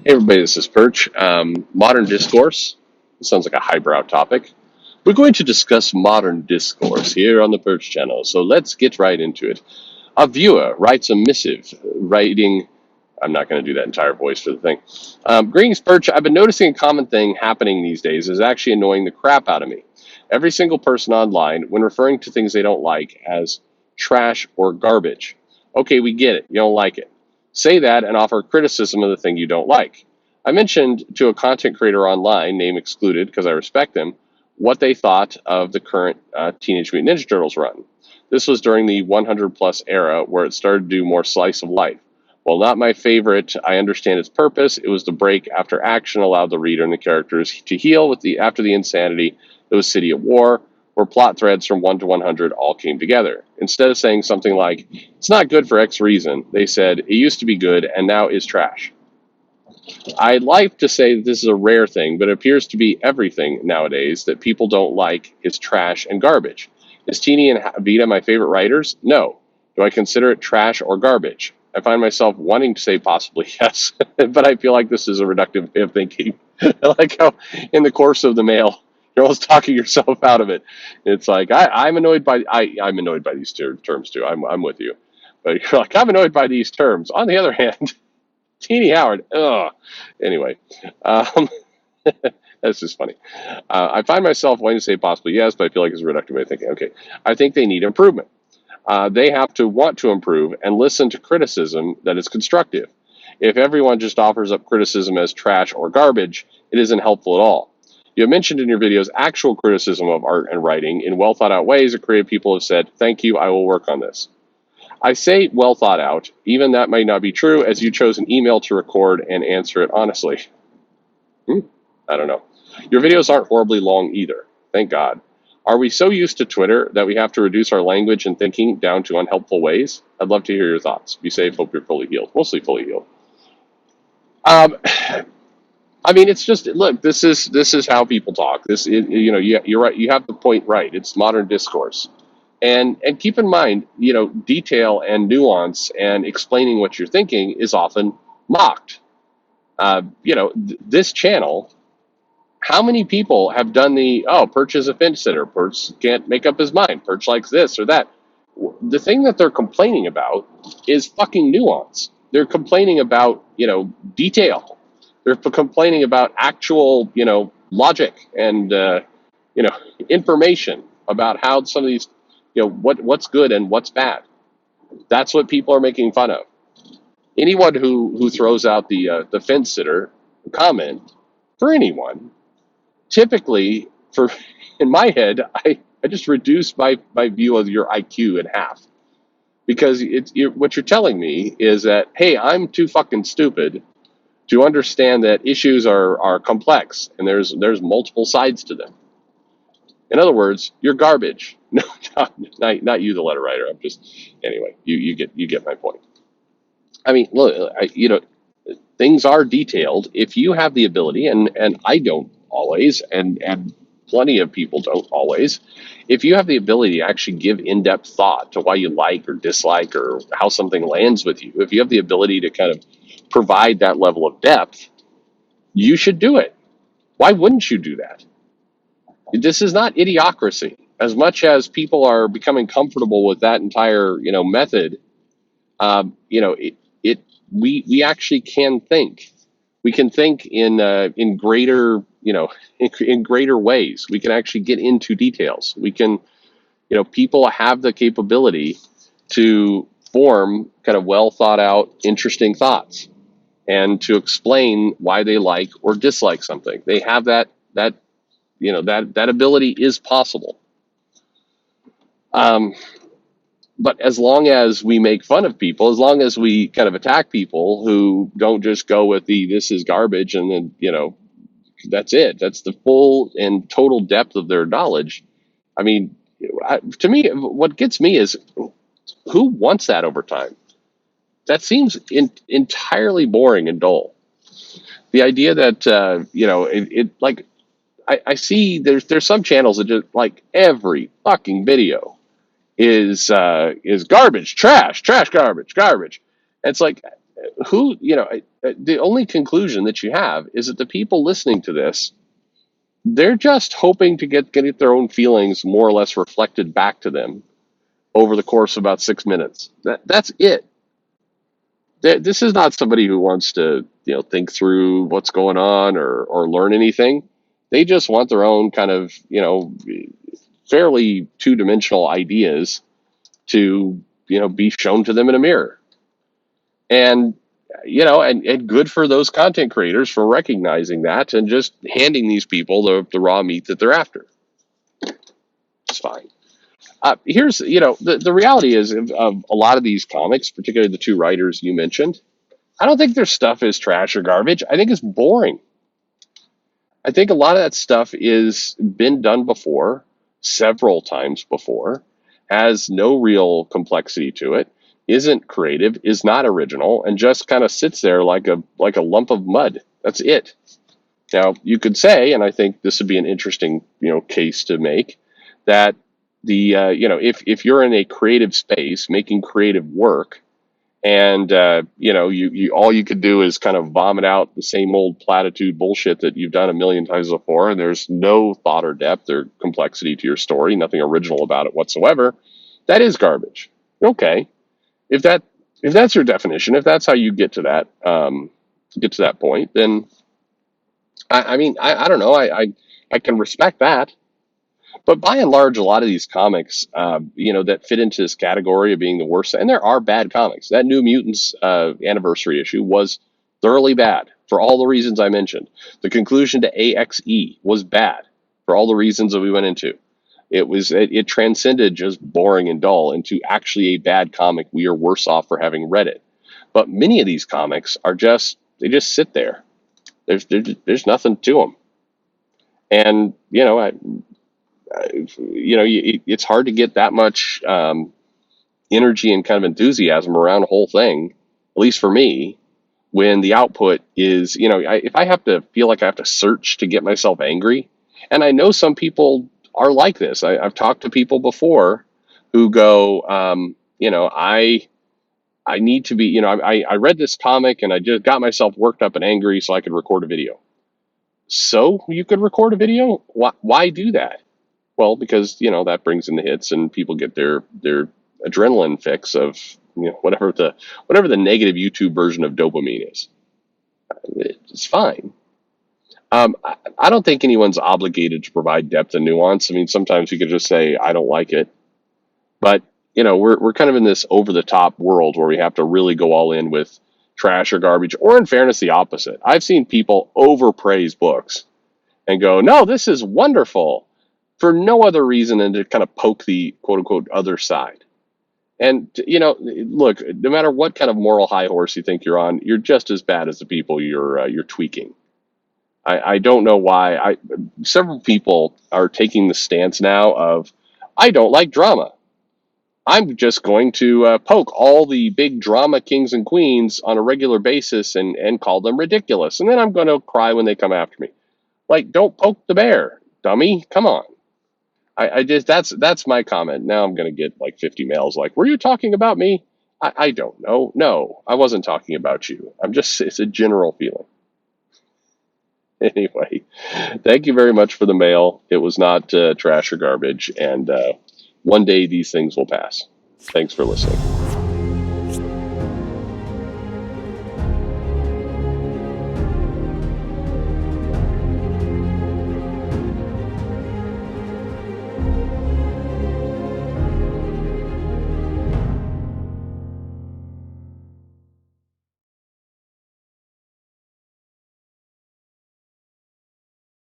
Hey everybody, this is Perch. Modern discourse. It sounds like a highbrow topic. We're going to discuss modern discourse here on the Perch channel, so let's get right into it. A viewer writes a missive, writing. I'm not going to do that entire voice for the thing. Greetings, Perch. I've been noticing a common thing happening these days is actually annoying the crap out of me. Every single person online, when referring to things they don't like as trash or garbage. Okay, we get it. You don't like it. Say that and offer criticism of the thing you don't like. I mentioned to a content creator online, name excluded because I respect them, what they thought of the current Teenage Mutant Ninja Turtles run. This was during the 100 plus era where it started to do more slice of life. While not my favorite, I understand its purpose. It was the break after action allowed the reader and the characters to heal after the insanity. It was City at War, where plot threads from 1 to 100 all came together. Instead of saying something like, it's not good for X reason, they said, it used to be good and now is trash. I'd like to say that this is a rare thing, but it appears to be everything nowadays that people don't like is trash and garbage. Is Teeny and Vita my favorite writers? No. Do I consider it trash or garbage? I find myself wanting to say possibly yes, but I feel like this is a reductive way of thinking. I like how in the course of the mail, you're almost talking yourself out of it. It's like I'm annoyed by I'm annoyed by these terms too. I'm with you, but you're like I'm annoyed by these terms. On the other hand, Teeny Howard, ugh. Anyway, um, that's just funny. I find myself wanting to say possibly yes, but I feel like it's a reductive way of thinking. Okay, I think they need improvement. They have to want to improve and listen to criticism that is constructive. If everyone just offers up criticism as trash or garbage, it isn't helpful at all. You have mentioned in your videos actual criticism of art and writing in well thought out ways that creative people have said, thank you, I will work on this. I say well thought out, even that might not be true, as you chose an email to record and answer it honestly. I don't know. Your videos aren't horribly long either. Thank God. Are we so used to Twitter that we have to reduce our language and thinking down to unhelpful ways? I'd love to hear your thoughts. Be safe. Hope you're fully healed. Mostly fully healed. Um, I mean, it's just look. This is how people talk. You're right. You have the point right. It's modern discourse, and keep in mind, detail and nuance and explaining what you're thinking is often mocked. This channel. How many people have done Perch is a fence sitter, Perch can't make up his mind, Perch likes this or that? The thing that they're complaining about is fucking nuance. They're complaining about, detail. They're complaining about actual, logic and, information about how some of these, what's good and what's bad. That's what people are making fun of. Anyone who throws out the fence sitter comment for anyone, typically for in my head I just reduce my view of your IQ in half because what you're telling me is that hey, I'm too fucking stupid to understand that issues are complex and there's multiple sides to them. In other words, you're garbage. No, not you, the letter writer. I'm just anyway. You get my point. I mean, look, things are detailed. If you have the ability, and I don't always, and plenty of people don't always, if you have the ability to actually give in-depth thought to why you like or dislike or how something lands with you, if you have the ability to kind of provide that level of depth, you should do it. Why wouldn't you do that? This is not idiocracy. As much as people are becoming comfortable with that entire, method, we actually can think. We can think in greater, in greater ways. We can actually get into details. We can, people have the capability to form kind of well thought out, interesting thoughts, and to explain why they like or dislike something. They have that that ability is possible. But as long as we make fun of people, as long as we kind of attack people who don't just go with this is garbage and then, that's it. That's the full and total depth of their knowledge. I mean, to me, what gets me is who wants that over time? That seems entirely boring and dull. The idea that, like, I see there's some channels that just like every fucking video is garbage, trash, garbage. And it's like who, the only conclusion that you have is that the people listening to this, they're just hoping to get their own feelings more or less reflected back to them over the course of about 6 minutes. That's it. This is not somebody who wants to, think through what's going on or learn anything. They just want their own kind of, fairly two-dimensional ideas to, be shown to them in a mirror. And, and good for those content creators for recognizing that and just handing these people the raw meat that they're after. It's fine. Here's, the reality is of a lot of these comics, particularly the two writers you mentioned, I don't think their stuff is trash or garbage. I think it's boring. I think a lot of that stuff is been done before, several times before, has no real complexity to it, isn't creative, is not original, and just kind of sits there like a lump of mud. That's it. Now, you could say, and I think this would be an interesting, case to make, that if you're in a creative space making creative work, and you all you could do is kind of vomit out the same old platitude bullshit that you've done a million times before, and there's no thought or depth or complexity to your story, nothing original about it whatsoever, that is garbage. Okay, if that's your definition, if that's how you get to that point, then I mean, I don't know, I can respect that. But by and large, a lot of these comics, that fit into this category of being the worst, and there are bad comics. That New Mutants anniversary issue was thoroughly bad for all the reasons I mentioned. The conclusion to AXE was bad for all the reasons that we went into. It transcended just boring and dull into actually a bad comic. We are worse off for having read it. But many of these comics they just sit there. There's nothing to them, and it's hard to get that much energy and kind of enthusiasm around the whole thing, at least for me, when the output is, if I have to feel like I have to search to get myself angry, and I know some people are like this. I've talked to people before who go, I need to be, I read this comic and I just got myself worked up and angry so I could record a video. So you could record a video? Why do that? Well, because that brings in the hits and people get their adrenaline fix of whatever the negative YouTube version of dopamine is. It's fine. I don't think anyone's obligated to provide depth and nuance. I mean, sometimes you could just say I don't like it, but we're kind of in this over the top world where we have to really go all in with trash or garbage, or in fairness, the opposite. I've seen people overpraise books and go, no, this is wonderful, for no other reason than to kind of poke the quote unquote other side. And, look, no matter what kind of moral high horse you think you're on, you're just as bad as the people you're tweaking. I don't know why. Several people are taking the stance now of, I don't like drama. I'm just going to poke all the big drama kings and queens on a regular basis and call them ridiculous. And then I'm going to cry when they come after me. Like, don't poke the bear, dummy. Come on. I just that's my comment. Now I'm going to get like 50 mails like, were you talking about me? I don't know. No, I wasn't talking about you. It's a general feeling. Anyway, thank you very much for the mail. It was not trash or garbage. And one day these things will pass. Thanks for listening.